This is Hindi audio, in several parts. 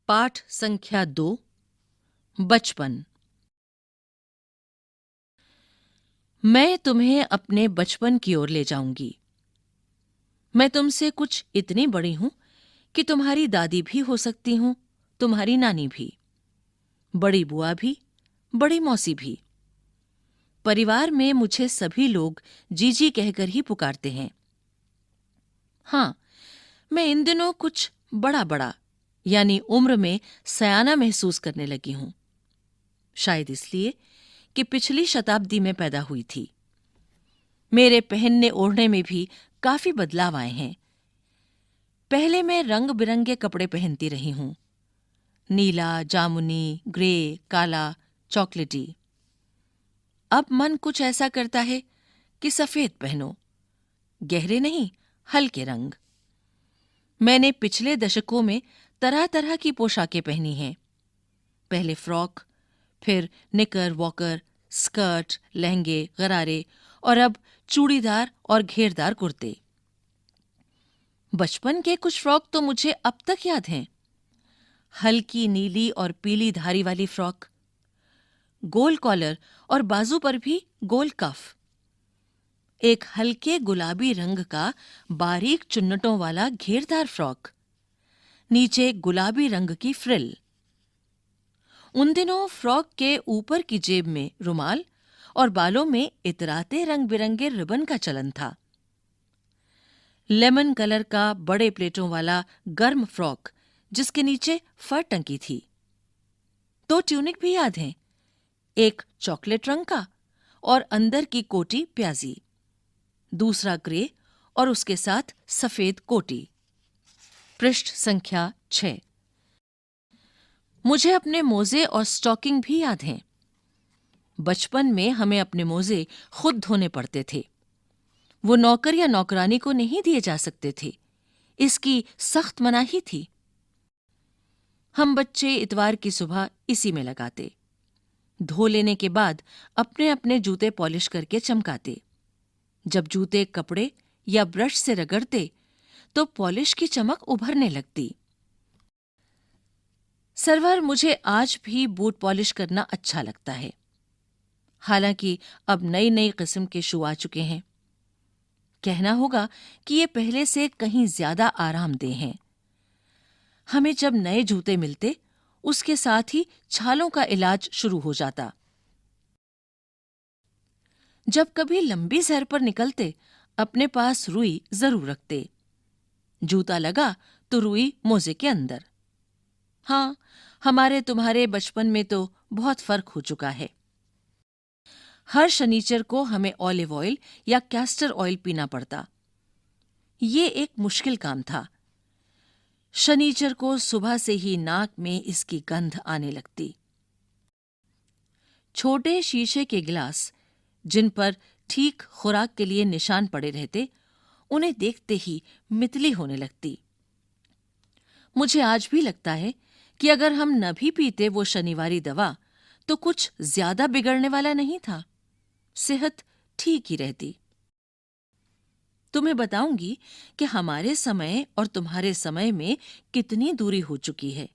पाठ संख्या 2 बचपन। मैं तुम्हें अपने बचपन की ओर ले जाऊंगी। मैं तुमसे कुछ इतनी बड़ी हूं कि तुम्हारी दादी भी हो सकती हूं, तुम्हारी नानी भी, बड़ी बुआ भी, बड़ी मौसी भी। परिवार में मुझे सभी लोग जीजी कहकर ही पुकारते हैं। हाँ, मैं इन दिनों कुछ बड़ा बड़ा यानी उम्र में सयाना महसूस करने लगी हूं। शायद इसलिए कि पिछली शताब्दी में पैदा हुई थी। मेरे पहनने ओढ़ने में भी काफी बदलाव आए हैं। पहले मैं रंग बिरंगे कपड़े पहनती रही हूं, नीला, जामुनी, ग्रे, काला, चॉकलेटी। अब मन कुछ ऐसा करता है कि सफेद पहनो, गहरे नहीं, हल्के रंग। मैंने पिछले दशकों में तरह तरह की पोशाकें पहनी हैं। पहले फ्रॉक, फिर निकर वॉकर, स्कर्ट, लहंगे, गरारे और अब चूड़ीदार और घेरदार कुर्ते। बचपन के कुछ फ्रॉक तो मुझे अब तक याद हैं। हल्की नीली और पीली धारी वाली फ्रॉक, गोल कॉलर और बाजू पर भी गोल कफ, एक हल्के गुलाबी रंग का बारीक चुन्नटों वाला घेरदार फ्रॉक, नीचे गुलाबी रंग की फ्रिल। उन दिनों फ्रॉक के ऊपर की जेब में रुमाल और बालों में इतराते रंग बिरंगे रिबन का चलन था। लेमन कलर का बड़े प्लेटों वाला गर्म फ्रॉक जिसके नीचे फर टंकी थी। 2 ट्यूनिक भी याद हैं, एक चॉकलेट रंग का और अंदर की कोटी प्याजी, दूसरा ग्रे और उसके साथ सफेद कोटी। पृष्ठ संख्या 6। मुझे अपने मोजे और स्टॉकिंग भी याद हैं। बचपन में हमें अपने मोजे खुद धोने पड़ते थे। वो नौकर या नौकरानी को नहीं दिए जा सकते थे, इसकी सख्त मनाही थी। हम बच्चे इतवार की सुबह इसी में लगाते। धो लेने के बाद अपने अपने जूते पॉलिश करके चमकाते। जब जूते कपड़े या ब्रश से रगड़ते तो पॉलिश की चमक उभरने लगती। सरवर, मुझे आज भी बूट पॉलिश करना अच्छा लगता है। हालांकि अब नई नई किस्म के शू आ चुके हैं। कहना होगा कि ये पहले से कहीं ज्यादा आरामदेह हैं। हमें जब नए जूते मिलते, उसके साथ ही छालों का इलाज शुरू हो जाता। जब कभी लंबी सैर पर निकलते, अपने पास रुई जरूर रखते। जूता लगा तो रुई मोजे के अंदर। हाँ, हमारे तुम्हारे बचपन में तो बहुत फर्क हो चुका है। हर शनिचर को हमें ऑलिव ऑयल या कैस्टर ऑयल पीना पड़ता। ये एक मुश्किल काम था। शनिचर को सुबह से ही नाक में इसकी गंध आने लगती। छोटे शीशे के गिलास जिन पर ठीक खुराक के लिए निशान पड़े रहते, उन्हें देखते ही मितली होने लगती। मुझे आज भी लगता है कि अगर हम न भी पीते वो शनिवारी दवा तो कुछ ज्यादा बिगड़ने वाला नहीं था। सेहत ठीक ही रहती। तुम्हें बताऊंगी कि हमारे समय और तुम्हारे समय में कितनी दूरी हो चुकी है।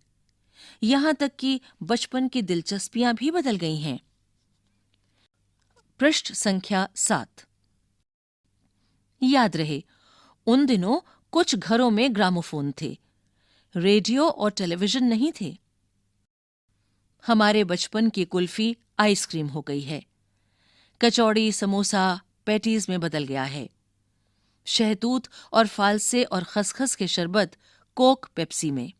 यहां तक कि बचपन की दिलचस्पियां भी बदल गई हैं। पृष्ठ संख्या 7। याद रहे, उन दिनों कुछ घरों में ग्रामोफोन थे, रेडियो और टेलीविजन नहीं थे। हमारे बचपन की कुल्फी आइसक्रीम हो गई है। कचौड़ी, समोसा पैटीज में बदल गया है। शहतूत और फालसे और खसखस के शरबत कोक पेप्सी में।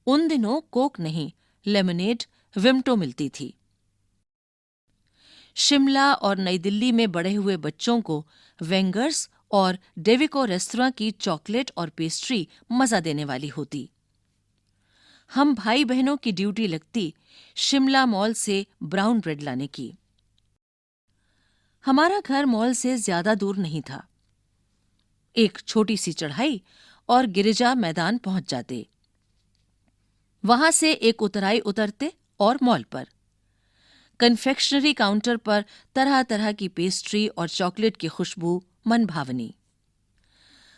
उन दिनों कोक नहीं, लेमनेड, विम्टो मिलती थी। शिमला और नई दिल्ली में बड़े हुए बच्चों को वेंगर्स और डेविको रेस्तरां की चॉकलेट और पेस्ट्री मजा देने वाली होती। हम भाई बहनों की ड्यूटी लगती शिमला मॉल से ब्राउन ब्रेड लाने की। हमारा घर मॉल से ज्यादा दूर नहीं था। एक छोटी सी चढ़ाई और गिरिजा मैदान पहुंच जाते। वहां से एक उतराई उतरते और मॉल पर। कन्फेक्शनरी काउंटर पर तरह तरह की पेस्ट्री और चॉकलेट की खुशबू मन भावनी।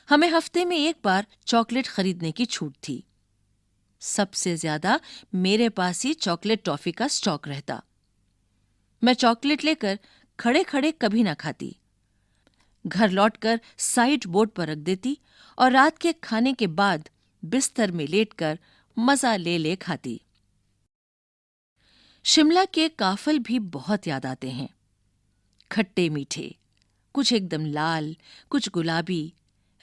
हमें हफ्ते में एक बार चॉकलेट खरीदने की छूट थी। सबसे ज्यादा मेरे पास ही चॉकलेट टॉफी का स्टॉक रहता। मैं चॉकलेट लेकर खड़े खड़े कभी ना खाती। घर लौटकर साइड बोर्ड पर रख देती और रात के खाने के बाद बिस्तर में लेटकर मजा ले ले खाती। शिमला के काफल भी बहुत याद आते हैं। खट्टे मीठे, कुछ एकदम लाल, कुछ गुलाबी,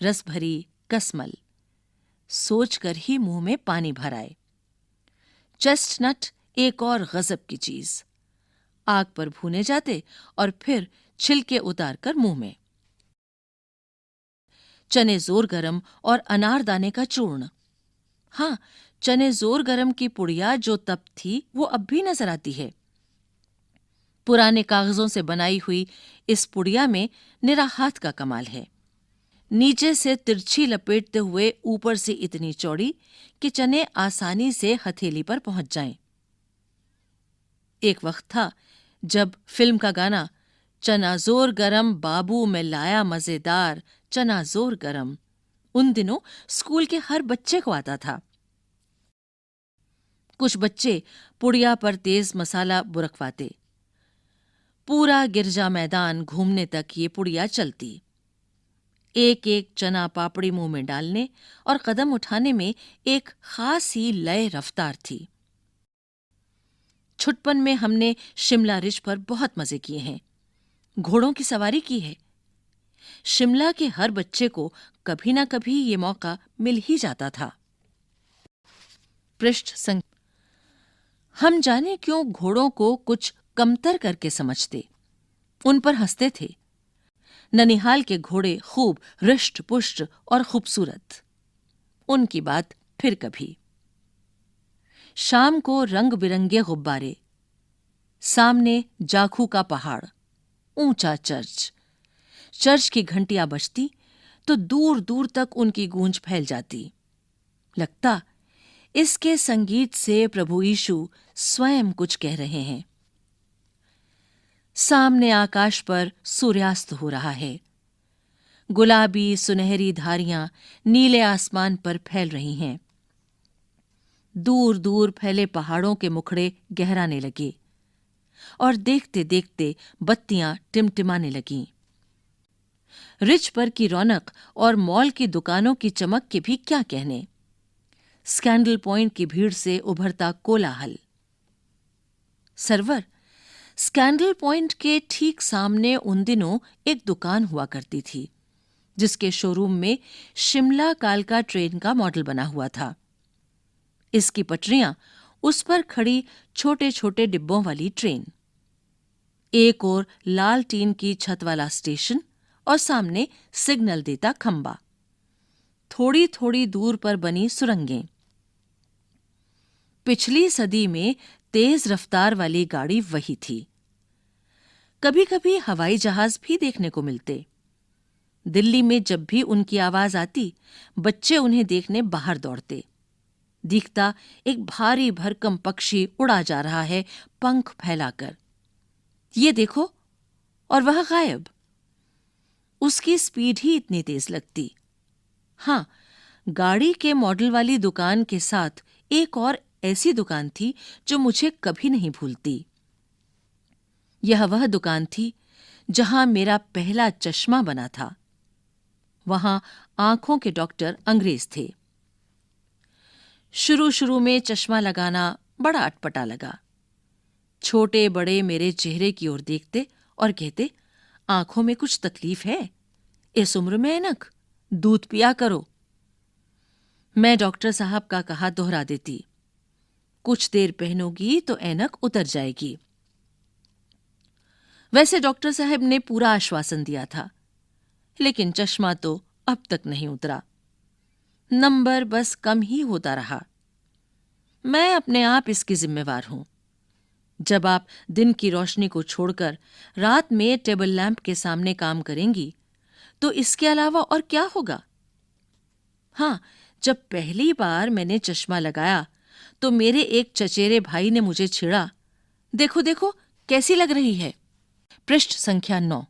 रस भरी कसमल। सोचकर ही मुंह में पानी भर आए। चेस्टनट एक और गजब की चीज। आग पर भूने जाते और फिर छिलके उतारकर मुंह में। चने जोर गरम और अनारदाने का चूर्ण। हाँ, चने जोर गरम की पुड़िया जो तब थी वो अब भी नजर आती है। पुराने कागजों से बनाई हुई इस पुड़िया में निरा हाथ का कमाल है। नीचे से तिरछी लपेटते हुए ऊपर से इतनी चौड़ी कि चने आसानी से हथेली पर पहुंच जाएं। एक वक्त था जब फिल्म का गाना चना जोर गरम बाबू में लाया मजेदार चना जोर गरम उन दिनों स्कूल के हर बच्चे को आता था। कुछ बच्चे पुड़िया पर तेज मसाला बुरकवाते। पूरा गिरजा मैदान घूमने तक ये पुड़िया चलती। एक एक चना पापड़ी मुंह में डालने और कदम उठाने में एक खास ही लय रफ्तार थी। छुटपन में हमने शिमला रिज पर बहुत मजे किए हैं। घोड़ों की सवारी की है। शिमला के हर बच्चे को कभी ना कभी ये मौका मिल ही जाता था। पृष्ठ संख्या। हम जाने क्यों घोड़ों को कुछ कमतर करके समझते, उन पर हंसते थे। ननिहाल के घोड़े खूब रिष्ट पुष्ट और खूबसूरत। उनकी बात फिर कभी। शाम को रंग बिरंगे गुब्बारे, सामने जाखू का पहाड़, ऊंचा चर्च। चर्च की घंटियां बजती तो दूर दूर तक उनकी गूंज फैल जाती। लगता इसके संगीत से प्रभु यीशु स्वयं कुछ कह रहे हैं। सामने आकाश पर सूर्यास्त हो रहा है। गुलाबी सुनहरी धारियां नीले आसमान पर फैल रही हैं। दूर दूर फैले पहाड़ों के मुखड़े गहराने लगे और देखते देखते बत्तियां टिमटिमाने लगीं। रिज पर की रौनक और मॉल की दुकानों की चमक के भी क्या कहने। स्कैंडल पॉइंट की भीड़ से उभरता कोलाहल। सरवर, स्कैंडल पॉइंट के ठीक सामने उन दिनों एक दुकान हुआ करती थी जिसके शोरूम में शिमला कालका ट्रेन का मॉडल बना हुआ था। इसकी पटरियां, उस पर खड़ी छोटे छोटे डिब्बों वाली ट्रेन, एक और लाल टीन की छत वाला स्टेशन और सामने सिग्नल देता खंबा। थोड़ी थोड़ी दूर पर बनी सुरंगें। पिछली सदी में तेज रफ्तार वाली गाड़ी वही थी। कभी कभी हवाई जहाज भी देखने को मिलते। दिल्ली में जब भी उनकी आवाज आती, बच्चे उन्हें देखने बाहर दौड़ते। दिखता एक भारी भरकम पक्षी उड़ा जा रहा है पंख फैलाकर। ये देखो, और वह गायब। उसकी स्पीड ही इतनी तेज लगती। हां, गाड़ी के मॉडल वाली दुकान के साथ एक और ऐसी दुकान थी जो मुझे कभी नहीं भूलती। यह वह दुकान थी जहां मेरा पहला चश्मा बना था। वहां आंखों के डॉक्टर अंग्रेज थे। शुरू शुरू में चश्मा लगाना बड़ा अटपटा लगा। छोटे बड़े मेरे चेहरे की ओर देखते और कहते, आंखों में कुछ तकलीफ है, इस उम्र में ऐनक, दूध पिया करो। मैं डॉक्टर साहब का कहा दोहरा देती, कुछ देर पहनोगी तो ऐनक उतर जाएगी। वैसे डॉक्टर साहब ने पूरा आश्वासन दिया था, लेकिन चश्मा तो अब तक नहीं उतरा। नंबर बस कम ही होता रहा। मैं अपने आप इसकी जिम्मेवार हूं। जब आप दिन की रोशनी को छोड़कर रात में टेबल लैंप के सामने काम करेंगी, तो इसके अलावा और क्या होगा? हां, जब पहली बार मैंने चश्मा लगाया तो मेरे एक चचेरे भाई ने मुझे छेड़ा, देखो देखो कैसी लग रही है। पृष्ठ संख्या 9।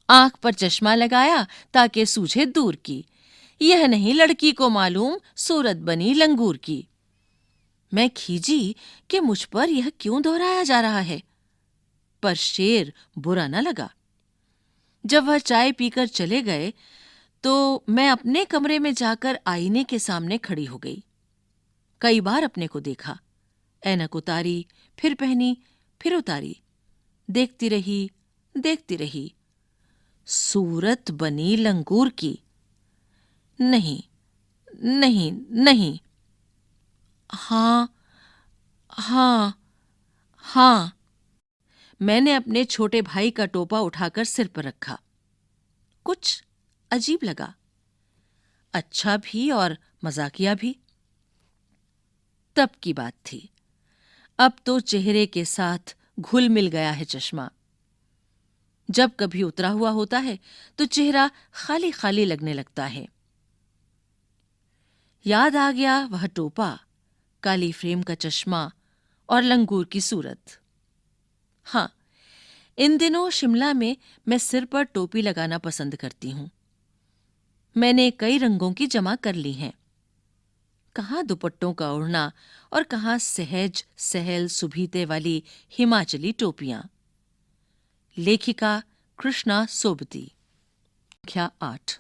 आंख पर चश्मा लगाया ताकि सूझे दूर की, यह नहीं लड़की को मालूम सूरत बनी लंगूर की। मैं खीजी कि मुझ पर यह क्यों दोहराया जा रहा है, पर शेर बुरा न लगा। जब वह चाय पीकर चले गए तो मैं अपने कमरे में जाकर आईने के सामने खड़ी हो गई। कई बार अपने को देखा, ऐनक उतारी, फिर पहनी, फिर उतारी, देखती रही। सूरत बनी लंगूर की। नहीं, नहीं, नहीं। हाँ, हाँ, हाँ। मैंने अपने छोटे भाई का टोपा उठाकर सिर पर रखा। कुछ अजीब लगा, अच्छा भी और मजाकिया भी। तब की बात थी, अब तो चेहरे के साथ घुल मिल गया है चश्मा। जब कभी उतरा हुआ होता है तो चेहरा खाली खाली लगने लगता है। याद आ गया वह टोपा, काली फ्रेम का चश्मा और लंगूर की सूरत। हाँ, इन दिनों शिमला में मैं सिर पर टोपी लगाना पसंद करती हूं। मैंने कई रंगों की जमा कर ली हैं। कहाँ दुपट्टों का ओढ़ना और कहाँ सहज सहल सुभीते वाली हिमाचली टोपियां। लेखिका कृष्णा सोबती। संख्या 8।